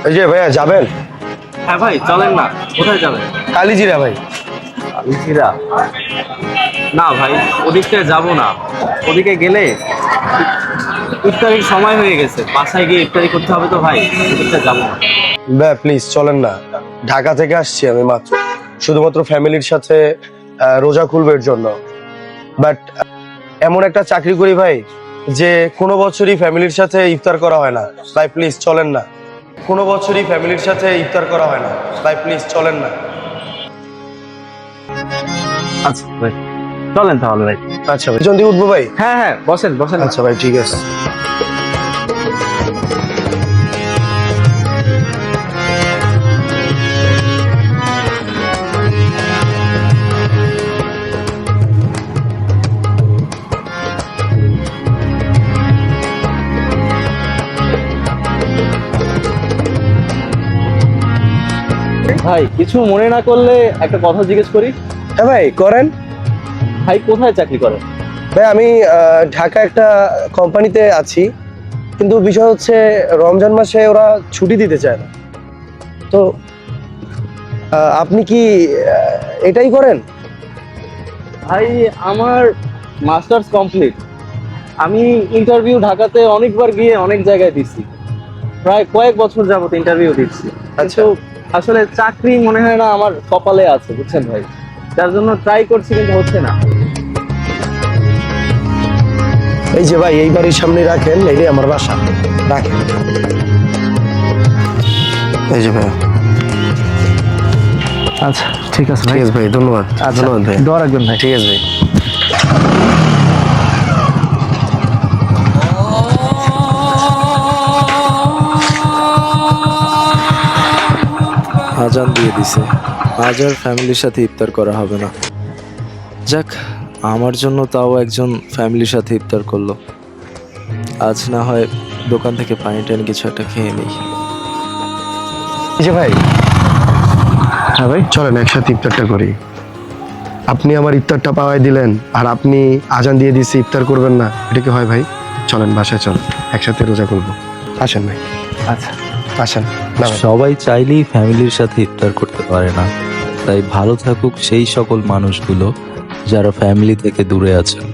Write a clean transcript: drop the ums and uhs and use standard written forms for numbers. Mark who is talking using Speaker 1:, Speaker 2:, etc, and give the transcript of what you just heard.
Speaker 1: এই যে ভাইয়া যাবেন?
Speaker 2: হ্যাঁ ভাই চলেন না। কোথায় যাবেন?
Speaker 1: কালিজিরা ভাই।
Speaker 2: কালিজিরা? না ভাই, ওদিকটা যাবো না। ওদিকে গেলে ইফতারির সময় হয়ে গেছে, বাসায় গিয়ে ইফতারি করতে হবে তো ভাই, ওদিকটা যাবো না।
Speaker 1: ভাই প্লিজ চলেন না। ঢাকা থেকে আসছি আমি মাত্র, শুধুমাত্র ফ্যামিলির সাথে রোজা খুলবের জন্য। বাট এমন একটা চাকরি করি ভাই যে কোনো বছরই ফ্যামিলির সাথে ইফতার করা হয় না। ভাই প্লিজ চলেন না। কোনো বছরই ফ্যামিলির সাথে ইফতার করা হয় না। ভাই প্লিজ চলেন না।
Speaker 2: আচ্ছা ভাই চলেন তাহলে ভাই।
Speaker 1: আচ্ছা ভাই, জলদি উঠবো ভাই।
Speaker 2: হ্যাঁ হ্যাঁ, বসেন বসেন।
Speaker 1: আচ্ছা ভাই ঠিক আছে।
Speaker 2: ভাই কিছু মনে না করলে একটা কথা জিজ্ঞেস করি।
Speaker 1: হ্যাঁ ভাই করেন।
Speaker 2: ভাই কোথায় চাকরি করেন?
Speaker 1: ভাই আমি ঢাকা একটা কোম্পানিতে আছি, কিন্তু বিষয় হচ্ছে রমজান মাসে ওরা ছুটি দিতে চায় না। তো আপনি কি এটাই করেন?
Speaker 2: ভাই আমার মাস্টার্স কমপ্লিট। আমি ইন্টারভিউ ঢাকাতে অনেকবার গিয়ে অনেক জায়গায় দিচ্ছি, প্রায় কয়েক বছর যাবত ইন্টারভিউ দিচ্ছি।
Speaker 1: আচ্ছা।
Speaker 2: কিন্তু আসলে চাকরি মনে হয় না আমার কপালে আছে, বুঝছেন ভাই। যার জন্য ট্রাই করছি কিন্তু হচ্ছে না।
Speaker 1: এই যে ভাই, এই বাড়ির সামনে রাখেন, এটাই আমার বাসা, রাখেন। এই যে ভাই।
Speaker 2: আচ্ছা ঠিক আছে
Speaker 1: ঠিক আছে ভাই, ধন্যবাদ। ধন্যবাদ ভাই।
Speaker 2: দোয়া রাখবেন ভাই।
Speaker 1: ঠিক আছে ভাই।
Speaker 3: আজান দিয়ে দিছে, আজ আর ফ্যামিলির সাথে ইফতার করা হবে না। যাক, আমার জন্য তাও একজন ফ্যামিলির সাথে ইফতার করলো। আজ না হয় দোকান থেকে পানি টানি কিছু একটা খেয়ে নিই।
Speaker 1: এই যে ভাই,
Speaker 2: হ্যাঁ ভাই
Speaker 1: চলেন একসাথে ইফতারটা করি। আপনি আমার ইফতারটা পাওয়াই দিলেন, আর আপনি আজান দিয়ে দিচ্ছে ইফতার করবেন না, এটা কি হয় ভাই? চলেন বাসায়, চলেন একসাথে রোজা করবো। আসেন ভাই।
Speaker 2: আচ্ছা।
Speaker 1: আসেন না ভাই।
Speaker 4: সবাই চাইলেই ফ্যামিলির সাথে ইফতার করতে পারে না, তাই ভালো থাকুক সেই সকল মানুষগুলো যারা ফ্যামিলি থেকে দূরে আছেন।